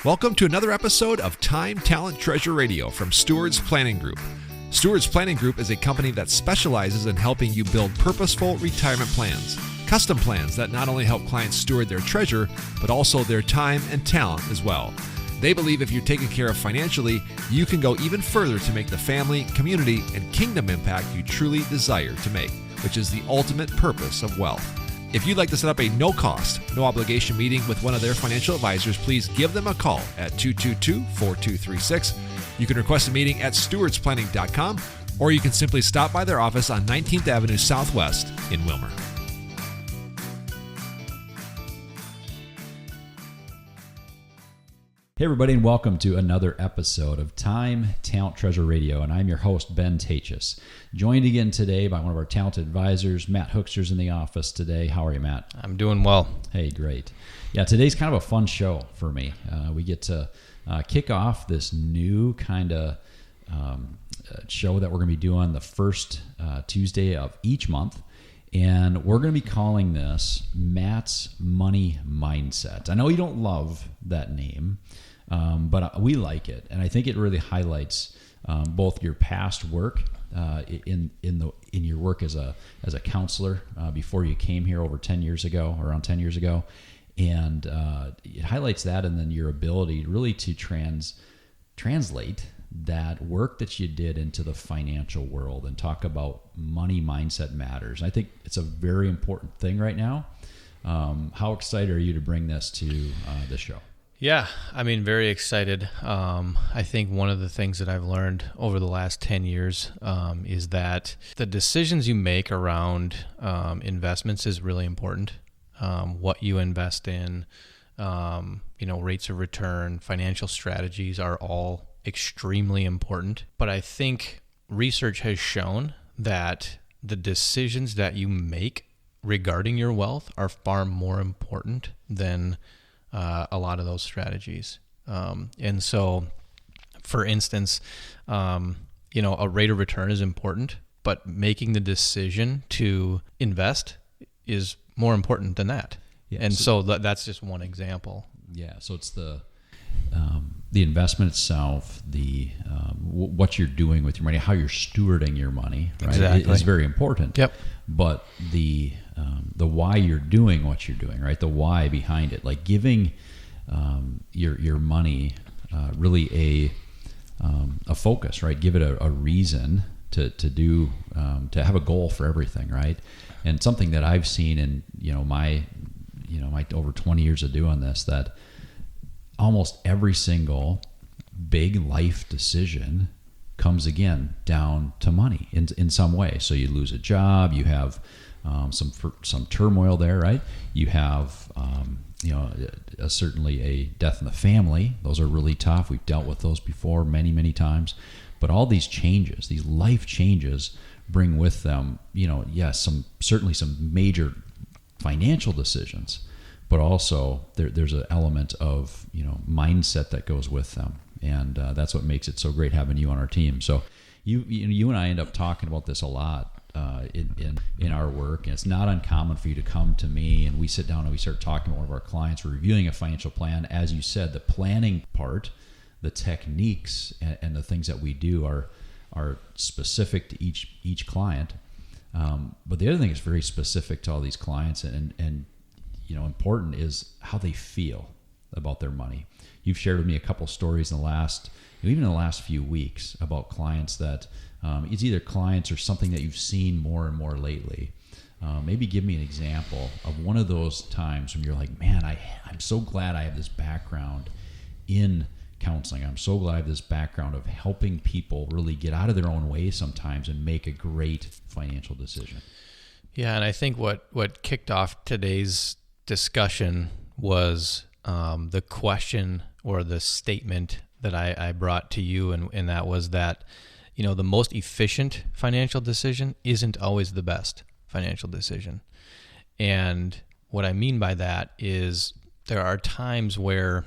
Welcome to another episode of Time, Talent, Treasure Radio from Stewards Planning Group. Stewards Planning Group is a company that specializes in helping you build purposeful retirement plans, custom plans that not only help clients steward their treasure, but also their time and talent as well. They believe if you're taken care of financially, you can go even further to make the family, community, and kingdom impact you truly desire to make, which is the ultimate purpose of wealth. If you'd like to set up a no-cost, no-obligation meeting with one of their financial advisors, please give them a call at 222-4236. You can request a meeting at stewardsplanning.com, or you can simply stop by their office on 19th Avenue Southwest in Wilmer. Hey everybody, and welcome to another episode of Time, Talent, Treasure Radio, and I'm your host, Ben Tachis. Joined again today by one of our talented advisors, Matt Hoekstra's in the office today. How are you, Matt? I'm doing well. Hey, great. Yeah, today's kind of a fun show for me. We get to kick off this new kind of show that we're going to be doing the first Tuesday of each month. And we're going to be calling this Matt's Money Mindset. I know you don't love that name, but we like it. And I think it really highlights both your past work in your work as a counselor before you came here over 10 years ago, around 10 years ago. And it highlights that, and then your ability really to translate that work that you did into the financial world and talk about money mindset matters. I think it's a very important thing right now. How excited are you to bring this to this show? Yeah, I mean, very excited. I think one of the things that I've learned over the last 10 years is that the decisions you make around investments is really important. What you invest in, rates of return, financial strategies are all extremely important. But I think research has shown that the decisions that you make regarding your wealth are far more important than a lot of those strategies. And so, for instance, a rate of return is important, but making the decision to invest is more important than that. Yeah, and so that's just one example. Yeah, so it's the investment itself, what you're doing with your money, how you're stewarding your money, right? Exactly. Is very important. Yep. But the why you're doing what you're doing, right? The why behind it, like giving your money really a focus, right? Give it a reason to do to have a goal for everything, right? And something that I've seen in my over 20 years of doing this, that almost every single big life decision comes again down to money in some way. So you lose a job, you have some turmoil there, right? You have certainly a death in the family. Those are really tough. We've dealt with those before many times. But all these changes, these life changes, bring with them, certainly some major financial decisions, but also there's an element of mindset that goes with them, and that's what makes it so great having you on our team. So you and I end up talking about this a lot in our work, and it's not uncommon for you to come to me and we sit down and we start talking about one of our clients. We're reviewing a financial plan. As you said, the planning part, the techniques, and the things that we do are specific to each client. But the other thing is very specific to all these clients, and important is how they feel about their money. You've shared with me a couple stories in the last few weeks about clients that it's either clients or something that you've seen more and more lately. Maybe give me an example of one of those times when you're like, man, I'm so glad I have this background in counseling. I'm so glad I have this background of helping people really get out of their own way sometimes and make a great financial decision. Yeah, and I think what kicked off today's discussion was the question or the statement that I brought to you, and that was that the most efficient financial decision isn't always the best financial decision. And what I mean by that is there are times where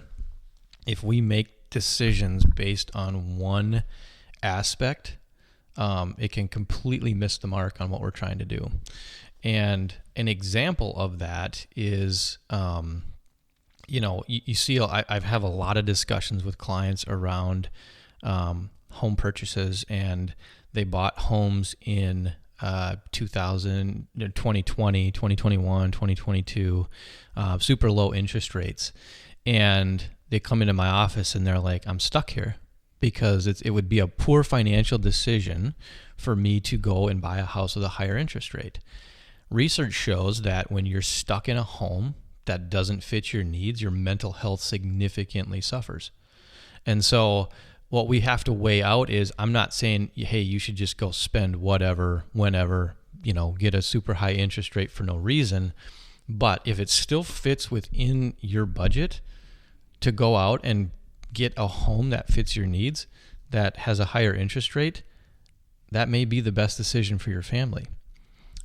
if we make decisions based on one aspect, it can completely miss the mark on what we're trying to do. And an example of that is you see, I have a lot of discussions with clients around home purchases, and they bought homes in 2020, 2021, 2022, super low interest rates. And they come into my office and they're like, I'm stuck here because it would be a poor financial decision for me to go and buy a house with a higher interest rate. Research shows that when you're stuck in a home that doesn't fit your needs, your mental health significantly suffers. And so what we have to weigh out is, I'm not saying, hey, you should just go spend whatever, whenever, get a super high interest rate for no reason. But if it still fits within your budget to go out and get a home that fits your needs, that has a higher interest rate, that may be the best decision for your family.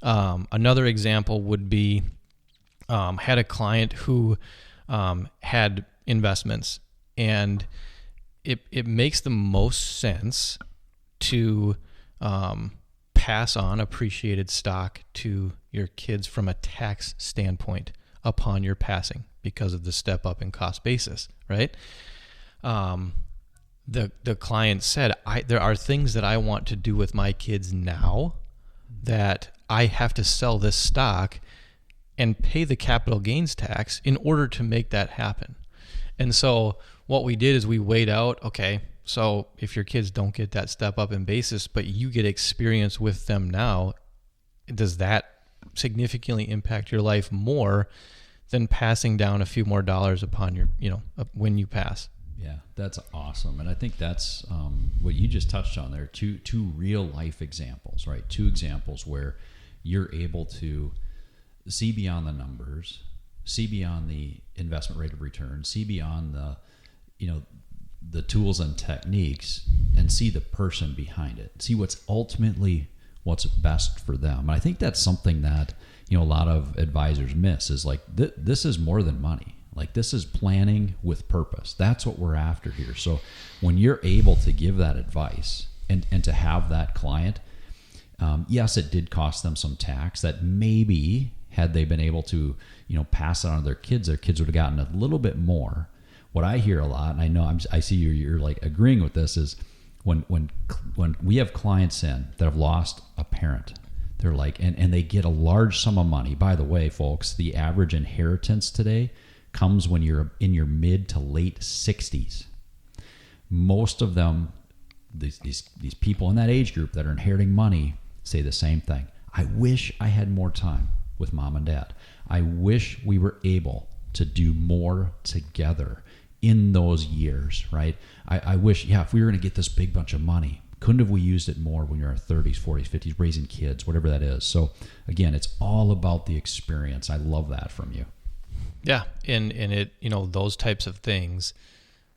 Another example would be, had a client who had investments, and it makes the most sense to pass on appreciated stock to your kids from a tax standpoint upon your passing because of the step up in cost basis, right? The client said, there are things that I want to do with my kids now that I have to sell this stock and pay the capital gains tax in order to make that happen. And so what we did is we weighed out, okay, so if your kids don't get that step up in basis, but you get experience with them now, does that significantly impact your life more than passing down a few more dollars upon your, when you pass? Yeah, that's awesome. And I think that's what you just touched on there, two real life examples, right? Two examples where you're able to see beyond the numbers, see beyond the investment rate of return, see beyond the tools and techniques, and see the person behind it, see what's best for them. And I think that's something that, a lot of advisors miss, is like, this is more than money. Like, this is planning with purpose. That's what we're after here. So when you're able to give that advice and to have that client, yes, it did cost them some tax that maybe had they been able to, pass it on to their kids would have gotten a little bit more. What I hear a lot, and I know I see you're like agreeing with this, is when we have clients in that have lost a parent, they're like, and they get a large sum of money. By the way, folks, the average inheritance today comes when you're in your mid to late 60s. Most of them, these people in that age group that are inheriting money, say the same thing. I wish I had more time with mom and dad. I wish we were able to do more together in those years, right? I wish, if we were going to get this big bunch of money, couldn't have we used it more when you're in our 30s, 40s, 50s, raising kids, whatever that is. So again, it's all about the experience. I love that from you. Yeah, and it, those types of things,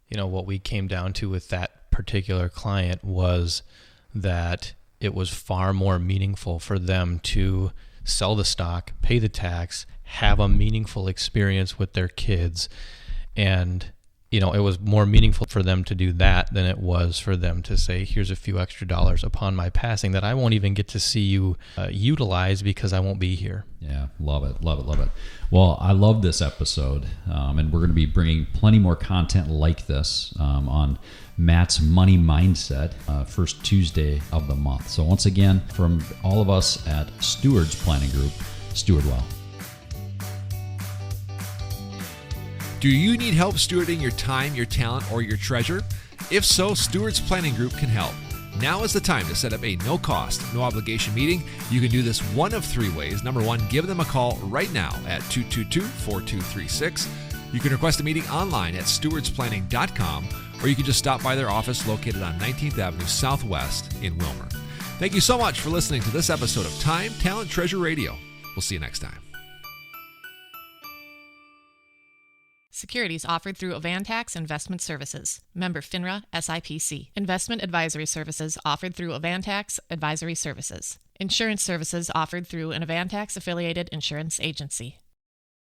what we came down to with that particular client was that it was far more meaningful for them to sell the stock, pay the tax, have a meaningful experience with their kids. And, it was more meaningful for them to do that than it was for them to say, here's a few extra dollars upon my passing that I won't even get to see you utilize because I won't be here. Yeah, love it. Well, I love this episode, and we're going to be bringing plenty more content like this on Matt's Money Mindset, first Tuesday of the month. So once again, from all of us at Stewards Planning Group, steward well. Do you need help stewarding your time, your talent, or your treasure? If so, Stewards Planning Group can help. Now is the time to set up a no-cost, no-obligation meeting. You can do this one of three ways. Number one, give them a call right now at 222-4236. You can request a meeting online at stewardsplanning.com, or you can just stop by their office located on 19th Avenue Southwest in Wilmer. Thank you so much for listening to this episode of Time, Talent, Treasure Radio. We'll see you next time. Securities offered through Avantax Investment Services. Member FINRA SIPC. Investment advisory services offered through Avantax Advisory Services. Insurance services offered through an Avantax affiliated insurance agency.